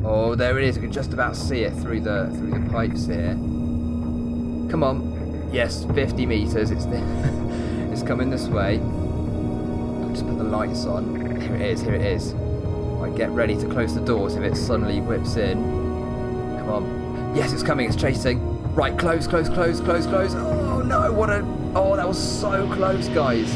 Oh, there it is. You can just about see it through the pipes here. Come on. Yes, 50 meters. It's it's coming this way. I'll just put the lights on. Here it is. Here it is. Right, get ready to close the doors if it suddenly whips in. Come on. Yes, it's coming. It's chasing. Right, close, close, close, close, close. Oh no! What a... Oh, that was so close, guys.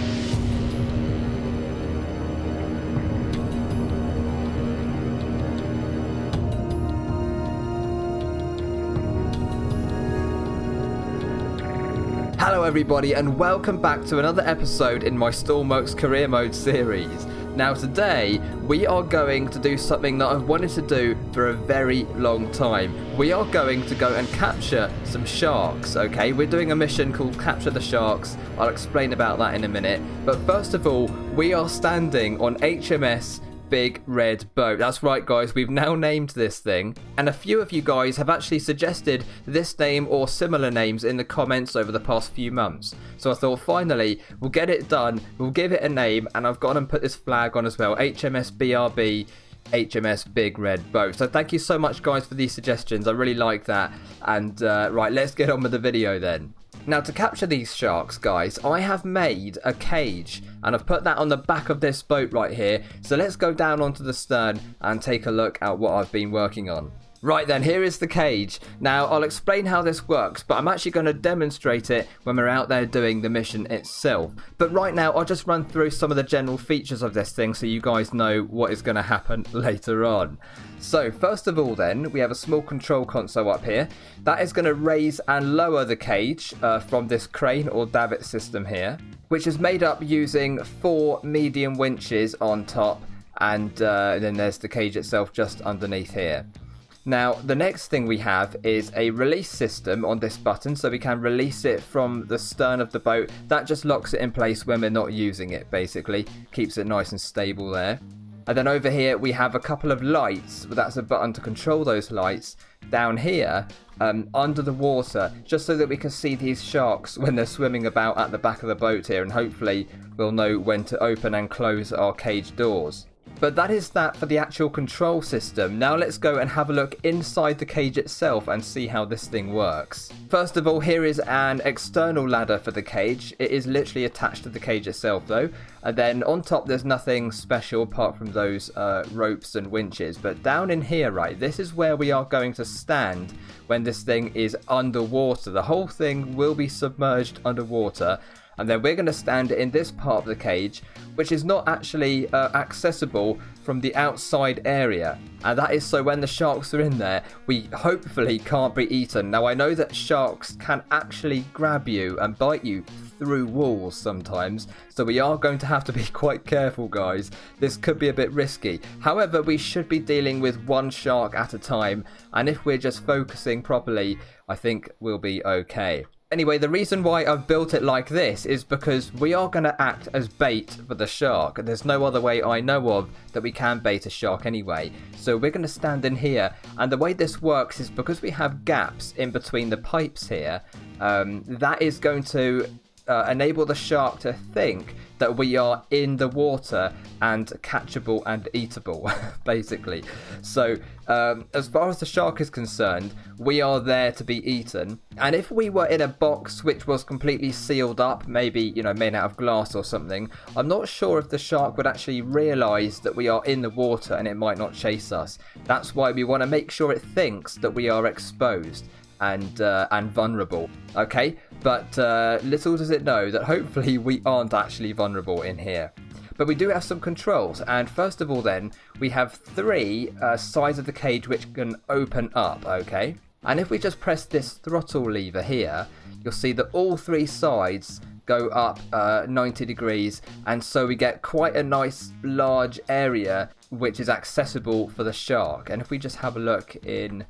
Hello everybody and welcome back to another episode in my Stormworks career mode series. Now today we are going to do something that I've wanted to do for a very long time. We are going to go and capture some sharks, okay? We're doing a mission called Capture the Sharks. I'll explain about that in a minute. But first of all, we are standing on HMS Big Red Boat. That's right guys, we've now named this thing, and a few of you guys have actually suggested this name or similar names in the comments over the past few months. So I thought finally we'll get it done, we'll give it a name, and I've gone and put this flag on as well, HMS BRB, HMS Big Red Boat. So thank you so much guys for these suggestions, I really like that. And right, let's get on with the video then. Now to capture these sharks guys, I have made a cage and I've put that on the back of this boat right here. So let's go down onto the stern and take a look at what I've been working on. Right then, here is the cage. Now I'll explain how this works, but I'm actually going to demonstrate it when we're out there doing the mission itself. But right now I'll just run through some of the general features of this thing so you guys know what is going to happen later on. So first of all then, we have a small control console up here. That is going to raise and lower the cage from this crane or davit system here, which is made up using 4 medium winches on top, and then there's the cage itself just underneath here. Now, the next thing we have is a release system on this button, so we can release it from the stern of the boat. That just locks it in place when we're not using it, basically. Keeps it nice and stable there. And then over here, we have a couple of lights. That's a button to control those lights. Down here, under the water, just so that we can see these sharks when they're swimming about at the back of the boat here. And hopefully, we'll know when to open and close our cage doors. But that is that for the actual control system. Now let's go and have a look inside the cage itself and see how this thing works. First of all, here is an external ladder for the cage. It is literally attached to the cage itself though. And then on top there's nothing special apart from those ropes and winches. But down in here, right, this is where we are going to stand when this thing is underwater. The whole thing will be submerged underwater. And then we're going to stand in this part of the cage, which is not actually accessible from the outside area. And that is so when the sharks are in there, we hopefully can't be eaten. Now I know that sharks can actually grab you and bite you through walls sometimes, so we are going to have to be quite careful guys. This could be a bit risky. However, we should be dealing with one shark at a time, and if we're just focusing properly, I think we'll be okay. Anyway, the reason why I've built it like this is because we are going to act as bait for the shark. There's no other way I know of that we can bait a shark anyway. So we're going to stand in here, and the way this works is because we have gaps in between the pipes here, that is going to enable the shark to think that we are in the water and catchable and eatable, basically. So as far as the shark is concerned, we are there to be eaten. And if we were in a box which was completely sealed up, maybe, you know, made out of glass or something, I'm not sure if the shark would actually realise that we are in the water and it might not chase us. That's why we want to make sure it thinks that we are exposed and vulnerable, okay? But little does it know that hopefully we aren't actually vulnerable in here. But we do have some controls, and first of all then, we have 3 sides of the cage which can open up, okay? And if we just press this throttle lever here, you'll see that all 3 sides go up 90 degrees, and so we get quite a nice large area which is accessible for the shark. And if we just have a look in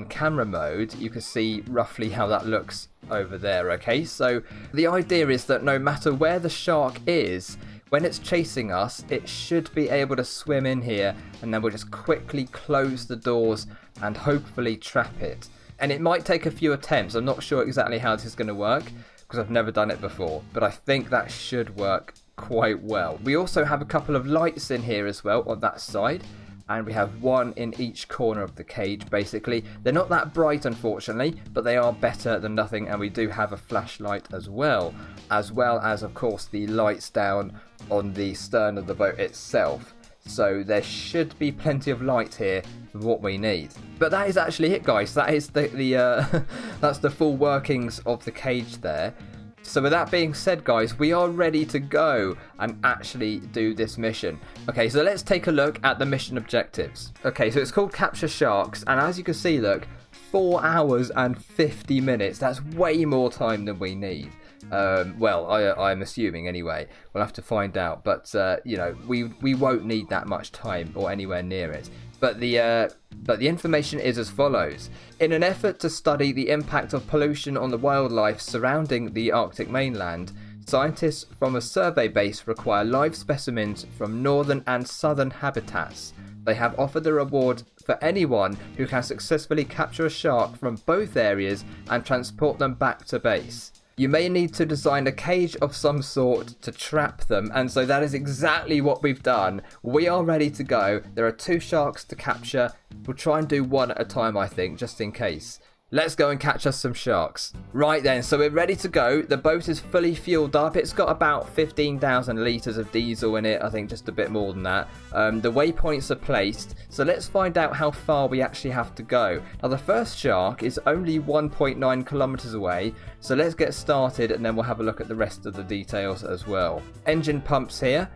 camera mode, you can see roughly how that looks over there, okay? So the idea is that no matter where the shark is, when it's chasing us, it should be able to swim in here, and then we'll just quickly close the doors and hopefully trap it. And it might take a few attempts. I'm not sure exactly how this is going to work because I've never done it before, but I think that should work quite well. We also have a couple of lights in here as well on that side, and we have one in each corner of the cage, basically. They're not that bright, unfortunately, but they are better than nothing, and we do have a flashlight as well as, of course, the lights down on the stern of the boat itself. So there should be plenty of light here for what we need. But that is actually it, guys. That is that's the full workings of the cage there. So with that being said, guys, we are ready to go and actually do this mission. Okay, so let's take a look at the mission objectives. Okay, so it's called Capture Sharks, and as you can see, look, 4 hours and 50 minutes. That's way more time than we need. Well, I'm assuming anyway. We'll have to find out, but you know, we won't need that much time or anywhere near it. But the information is as follows. In an effort to study the impact of pollution on the wildlife surrounding the Arctic mainland, scientists from a survey base require live specimens from northern and southern habitats. They have offered a reward for anyone who can successfully capture a shark from both areas and transport them back to base. You may need to design a cage of some sort to trap them, and so that is exactly what we've done. We are ready to go. There are 2 sharks to capture. We'll try and do one at a time, I think, just in case. Let's go and catch us some sharks. Right then, so we're ready to go. The boat is fully fueled up. It's got about 15,000 litres of diesel in it. I think just a bit more than that. The waypoints are placed. So let's find out how far we actually have to go. Now, the first shark is only 1.9 kilometres away. So let's get started and then we'll have a look at the rest of the details as well. Engine pumps here.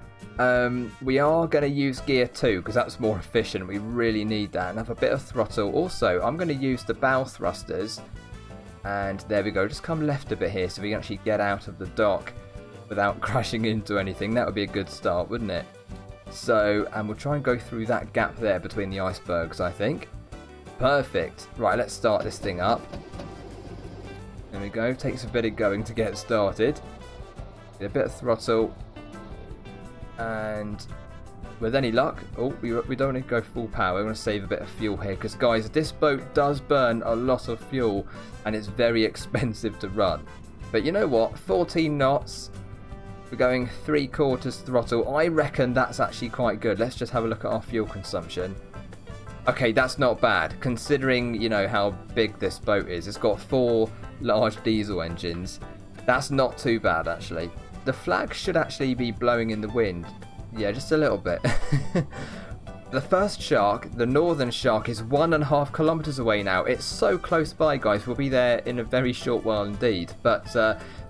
We are going to use gear 2 because that's more efficient. We really need that, and have a bit of throttle. Also, I'm going to use the bow thrusters, and there we go. Just come left a bit here so we can actually get out of the dock without crashing into anything. That would be a good start, wouldn't it? So, and we'll try and go through that gap there between the icebergs, I think. Perfect. Right, let's start this thing up. There we go. Takes a bit of going to get started. Get a bit of throttle. And with any luck, we don't want to go full power. We want to save a bit of fuel here because, guys, this boat does burn a lot of fuel and it's very expensive to run. But you know what, 14 knots, we're going 3/4 throttle. I reckon that's actually quite good. Let's just have a look at our fuel consumption. Okay, that's not bad considering, you know, how big this boat is. It's got 4 large diesel engines. That's not too bad, actually. The flag should actually be blowing in the wind. Yeah, just a little bit. The first shark, the northern shark, is 1.5 kilometers away now. It's so close by, guys. We'll be there in a very short while indeed. But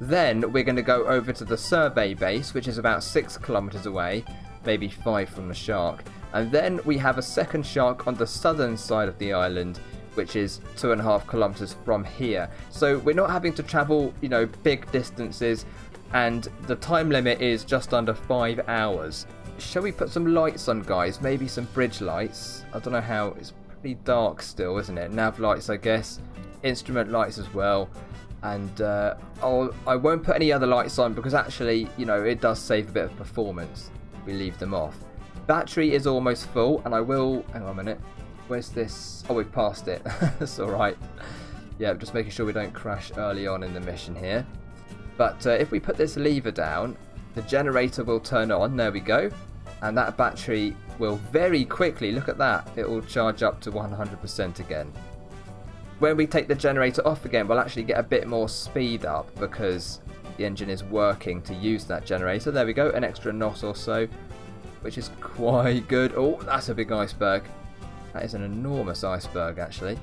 then we're going to go over to the survey base, which is about 6 kilometers away. Maybe 5 from the shark. And then we have a second shark on the southern side of the island, which is 2.5 kilometers from here. So we're not having to travel, you know, big distances. And the time limit is just under 5 hours. Shall we put some lights on, guys? Maybe some bridge lights. I don't know how. It's pretty dark still, isn't it? Nav lights, I guess. Instrument lights as well. And I won't put any other lights on because actually, you know, it does save a bit of performance. We leave them off. Battery is almost full, and I will... Hang on a minute. Where's this? Oh, we've passed it. That's all right. Yeah, just making sure we don't crash early on in the mission here. But if we put this lever down, the generator will turn on. There we go. And that battery will very quickly, look at that, it will charge up to 100% again. When we take the generator off again, we'll actually get a bit more speed up because the engine is working to use that generator. There we go, an extra knot or so, which is quite good. Oh, that's a big iceberg. That is an enormous iceberg, actually.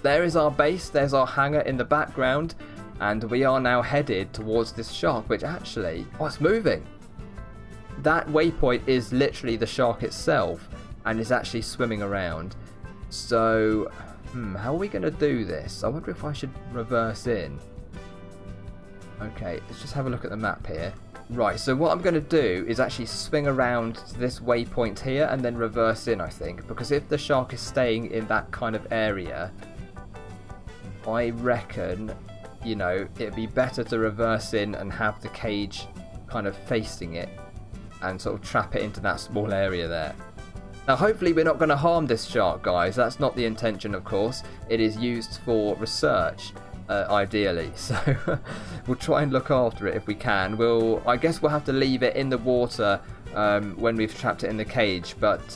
There is our base. There's our hangar in the background. And we are now headed towards this shark, which actually... Oh, it's moving! That waypoint is literally the shark itself, and is actually swimming around. So, how are we going to do this? I wonder if I should reverse in. Okay, let's just have a look at the map here. Right, so what I'm going to do is actually swing around to this waypoint here, and then reverse in, I think. Because if the shark is staying in that kind of area, I reckon... you know, it'd be better to reverse in and have the cage kind of facing it and sort of trap it into that small area there. Now, hopefully we're not going to harm this shark, guys. That's not the intention, of course. It is used for research, ideally. So we'll try and look after it if we can. I guess we'll have to leave it in the water when we've trapped it in the cage. But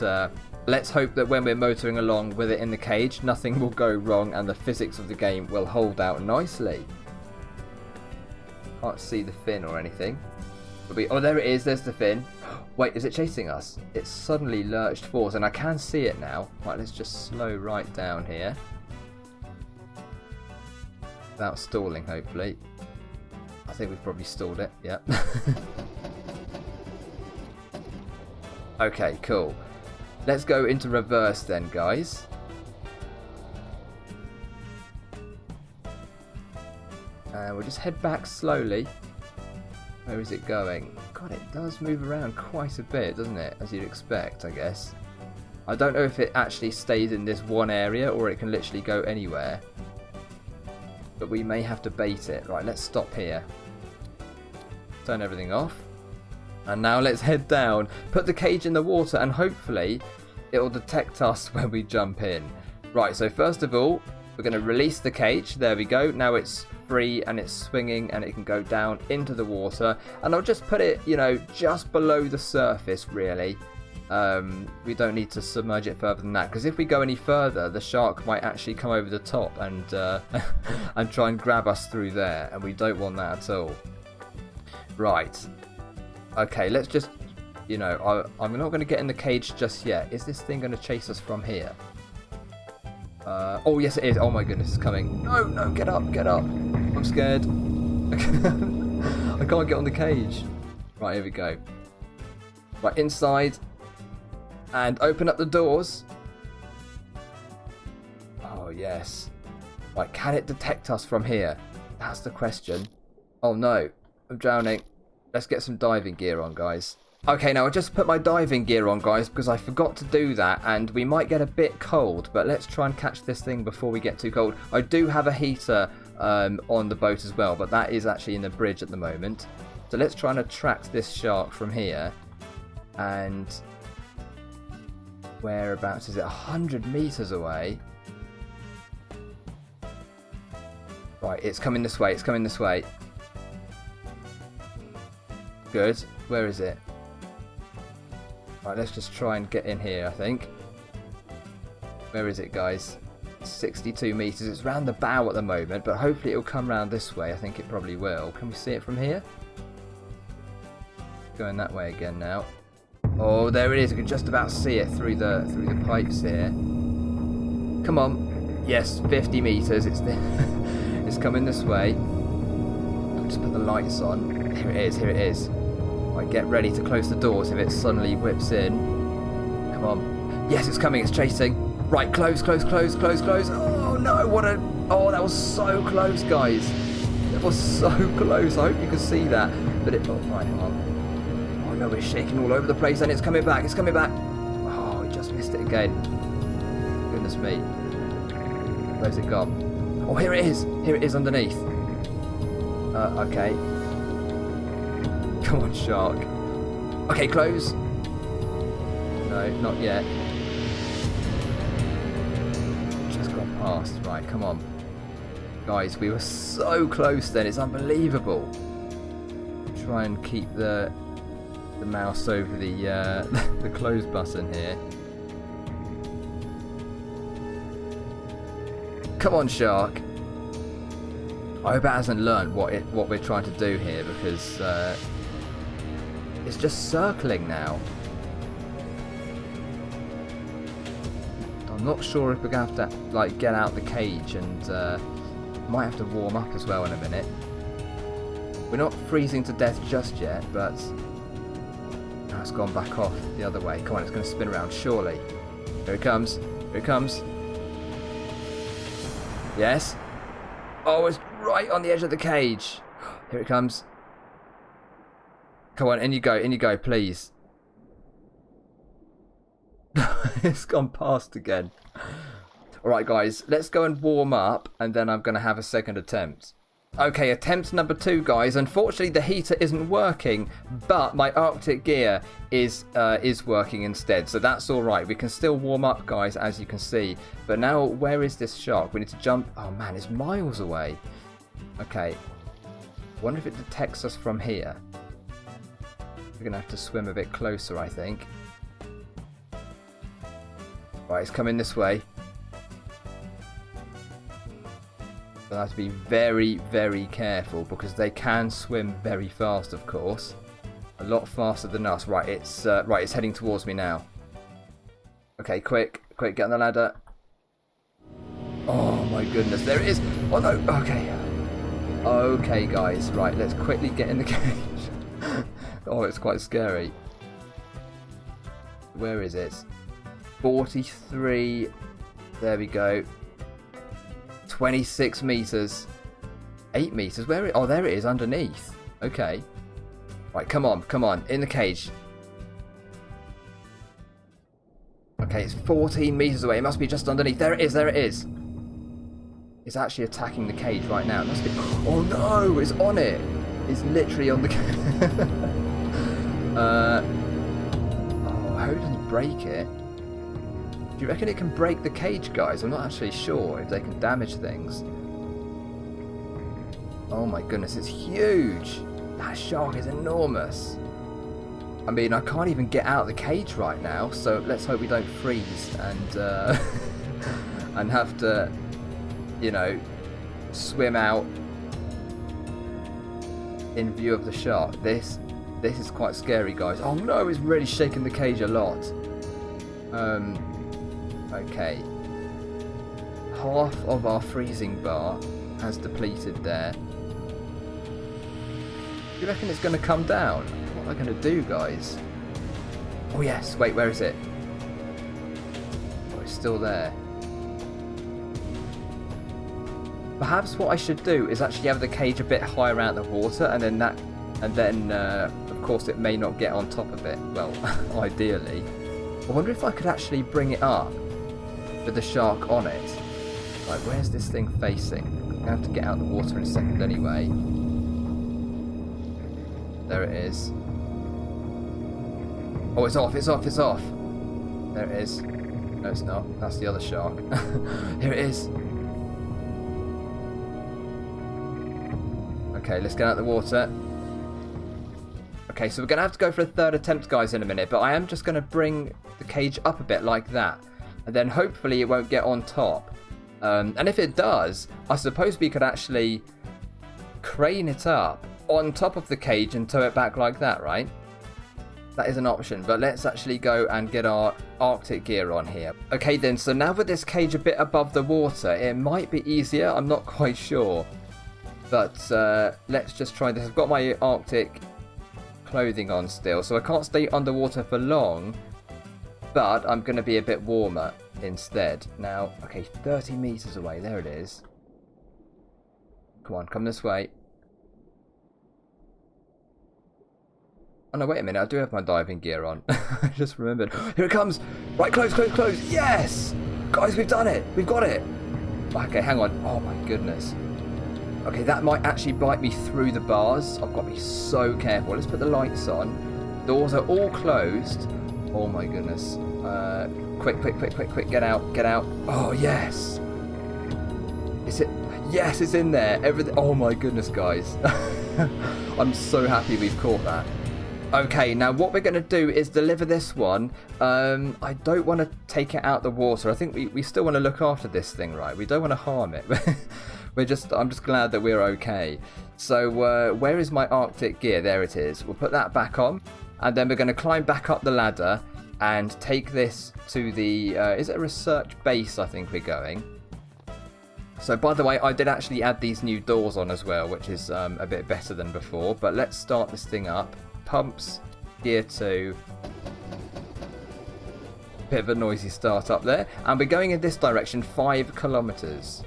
Let's hope that when we're motoring along with it in the cage, nothing will go wrong and the physics of the game will hold out nicely. Can't see the fin or anything. Oh, there it is. There's the fin. Wait, is it chasing us? It suddenly lurched forward, and I can see it now. Right, let's just slow right down here. Without stalling, hopefully. I think we've probably stalled it. Yep. Okay, cool. Let's go into reverse then, guys. And we'll just head back slowly. Where is it going? God, it does move around quite a bit, doesn't it? As you'd expect, I guess. I don't know if it actually stays in this one area or it can literally go anywhere. But we may have to bait it. Right, let's stop here. Turn everything off. And now let's head down. Put the cage in the water and hopefully it'll detect us when we jump in. Right, so first of all, we're going to release the cage. There we go. Now it's free and it's swinging and it can go down into the water. And I'll just put it, you know, just below the surface, really. We don't need to submerge it further than that, because if we go any further, the shark might actually come over the top and and try and grab us through there, and we don't want that at all. Right. Okay, let's just, you know, I'm not going to get in the cage just yet. Is this thing going to chase us from here? Oh, yes, it is. Oh, my goodness, it's coming. No, no, get up, get up. I'm scared. I can't get on the cage. Right, here we go. Right, inside. And open up the doors. Oh, yes. Right, can it detect us from here? That's the question. Oh, no. I'm drowning. Let's get some diving gear on, guys. Okay, now I just put my diving gear on, guys, because I forgot to do that, and we might get a bit cold, but let's try and catch this thing before we get too cold. I do have a heater on the boat as well, but that is actually in the bridge at the moment. So let's try and attract this shark from here. And whereabouts is it? 100 meters away. Right, it's coming this way, it's coming this way. Good. Where is it? Right, let's just try and get in here, I think. Where is it, guys? 62 meters. It's round the bow at the moment, but hopefully it'll come round this way. I think it probably will. Can we see it from here? Going that way again now. Oh, there it is. I can just about see it through the pipes here. Come on. Yes, 50 meters. It's it's coming this way. I'll just put the lights on. Here it is. Here it is. Right, get ready to close the doors if it suddenly whips in. Come on. Yes, it's coming. It's chasing. Right, close, close, close, close, close. Oh, no. What a... Oh, that was so close, guys. That was so close. I hope you can see that. But it... Oh, right, hang on. Oh, no, it's shaking all over the place and it's coming back. It's coming back. Oh, we just missed it again. Goodness me. Where's it gone? Oh, here it is. Here it is underneath. Okay. Come on, shark. Okay, close. No, not yet. Just gone past. Right, come on. Guys, we were so close then. It's unbelievable. Try and keep the mouse over the the close button here. Come on, shark. I hope it hasn't learned what we're trying to do here, because it's just circling now. I'm not sure if we're going to have to like get out the cage, and might have to warm up as well in a minute. We're not freezing to death just yet, but now it's gone back off the other way. Come on, it's going to spin around, surely. Here it comes. Here it comes. Yes. Oh, it's right on the edge of the cage. Here it comes. Come on, in you go, please. It's gone past again. Alright, guys, let's go and warm up, and then I'm going to have a second attempt. Okay, attempt number 2, guys. Unfortunately, the heater isn't working, but my Arctic gear is working instead, so that's alright. We can still warm up, guys, as you can see. But now, where is this shark? We need to jump. Oh, man, it's miles away. Okay. Wonder if it detects us from here. We're going to have to swim a bit closer, I think. Right, it's coming this way. But I have to be very, very careful because they can swim very fast, of course. A lot faster than us. Right, it's heading towards me now. Okay, quick, get on the ladder. Oh my goodness, there it is. Oh no, okay. Okay, guys, right, let's quickly get in the cage. Oh, it's quite scary. Where is it? 43. There we go. 26 meters. 8 meters. Where? Oh, there it is underneath. Okay. Right, come on. In the cage. Okay, it's 14 meters away. It must be just underneath. There it is. It's actually attacking the cage right now. It must be. Oh no! It's on it. It's literally on the cage. Oh, I hope it doesn't break it. Do you reckon it can break the cage, guys? I'm not actually sure if they can damage things. Oh my goodness, it's huge. That shark is enormous. I mean, I can't even get out of the cage right now, so let's hope we don't freeze and and have to, you know, swim out in view of the shark. This is quite scary, guys. Oh no, it's really shaking the cage a lot. Okay. Half of our freezing bar has depleted there. Do you reckon it's going to come down? What am I going to do, guys? Oh yes, wait, where is it? Oh, it's still there. Perhaps what I should do is actually have the cage a bit higher out of the water, and then of course it may not get on top of it. Well, ideally. I wonder if I could actually bring it up with the shark on it. Like, where's this thing facing? I'm going to have to get out of the water in a second anyway. There it is. Oh, it's off. There it is. No, it's not. That's the other shark. Here it is. Okay, let's get out of the water. Okay, so we're going to have to go for a third attempt, guys, in a minute. But I am just going to bring the cage up a bit like that. And then hopefully it won't get on top. And if it does, I suppose we could actually crane it up on top of the cage and tow it back like that, right? That is an option, but let's actually go and get our Arctic gear on here. Okay then, so now with this cage a bit above the water, it might be easier, I'm not quite sure. But let's just try this. I've got my Arctic clothing on still, so I can't stay underwater for long, but I'm going to be a bit warmer instead. Now, okay, 30 meters away, there it is. Come on, come this way. Oh no, wait a minute, I do have my diving gear on. I just remembered. Here it comes! Right, close! Yes! Guys, we've done it! We've got it! Okay, hang on. Oh my goodness. Okay, that might actually bite me through the bars. I've got to be so careful. Let's put the lights on. Doors are all closed. Oh my goodness. Quick, get out. Oh, yes! Is it? Yes, it's in there. Everything. Oh my goodness, guys. I'm so happy we've caught that. Okay, now what we're going to do is deliver this one. I don't want to take it out the water. I think we still want to look after this thing, right? We don't want to harm it. I'm just glad that we're okay. So where is my Arctic gear? There it is. We'll put that back on. And then we're going to climb back up the ladder and take this to the... is it a research base, I think we're going? So, by the way, I did actually add these new doors on as well, which is a bit better than before. But let's start this thing up. Pumps, gear 2. Bit of a noisy start up there. And we're going in this direction 5 kilometers.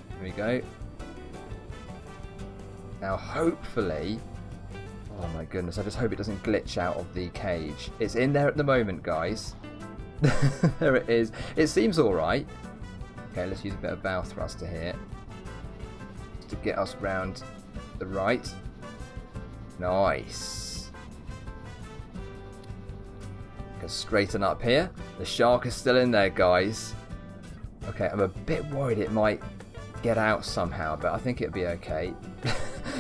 Here we go. Now, hopefully... Oh my goodness, I just hope it doesn't glitch out of the cage. It's in there at the moment, guys. There it is. It seems alright. Okay, let's use a bit of bow thruster here to get us round the right. Nice. Go straighten up here. The shark is still in there, guys. Okay, I'm a bit worried it might get out somehow, but I think it'll be okay.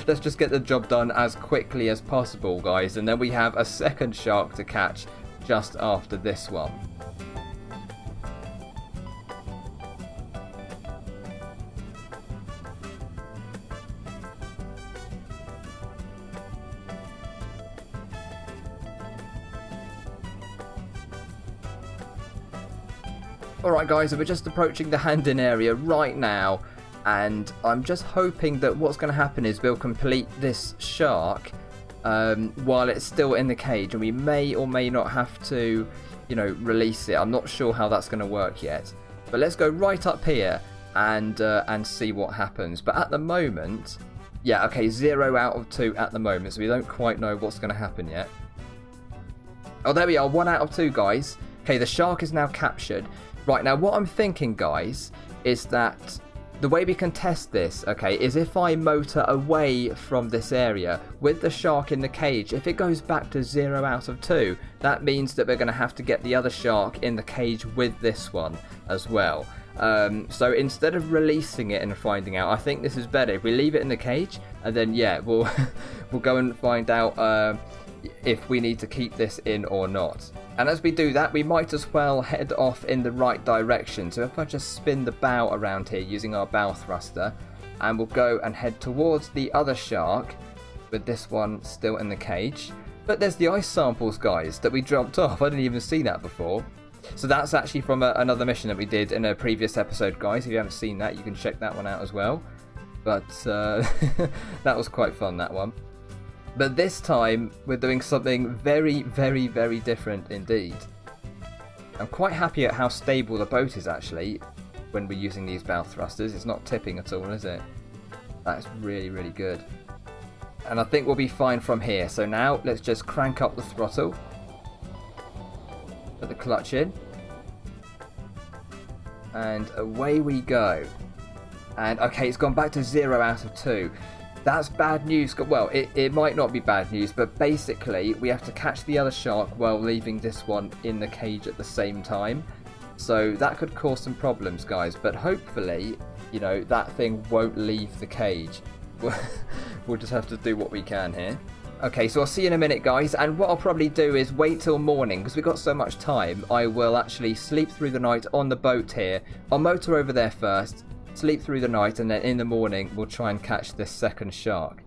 Let's just get the job done as quickly as possible, guys, and then we have a second shark to catch just after this one. Alright guys, so we're just approaching the hand-in area right now, and I'm just hoping that what's going to happen is we'll complete this shark while it's still in the cage, and we may or may not have to, you know, release it. I'm not sure how that's going to work yet, but let's go right up here and see what happens. But at the moment, yeah, okay, 0 out of 2 at the moment, so we don't quite know what's going to happen yet. Oh, there we are, 1 out of 2, guys. Okay, the shark is now captured. Right, now what I'm thinking, guys, is that the way we can test this, okay, is if I motor away from this area with the shark in the cage, if it goes back to 0 out of 2, that means that we're going to have to get the other shark in the cage with this one as well. So instead of releasing it and finding out, I think this is better. If we leave it in the cage, and then, yeah, we'll go and find out if we need to keep this in or not. And as we do that, we might as well head off in the right direction. So if I just spin the bow around here using our bow thruster, and we'll go and head towards the other shark with this one still in the cage. But there's the ice samples, guys, that we dropped off. I didn't even see that before. So that's actually from another mission that we did in a previous episode, guys. If you haven't seen that, you can check that one out as well. But that was quite fun, that one. But this time, we're doing something very, very, very different indeed. I'm quite happy at how stable the boat is, actually, when we're using these bow thrusters. It's not tipping at all, is it? That's really, really good. And I think we'll be fine from here. So now, let's just crank up the throttle. Put the clutch in. And away we go. And, okay, it's gone back to 0 out of 2. That's bad news. Well, it might not be bad news, but basically we have to catch the other shark while leaving this one in the cage at the same time. So that could cause some problems, guys. But hopefully, you know, that thing won't leave the cage. We'll just have to do what we can here. Okay, so I'll see you in a minute, guys. And what I'll probably do is wait till morning, because we've got so much time. I will actually sleep through the night on the boat here. I'll motor over there first, sleep through the night, and then in the morning we'll try and catch this second shark.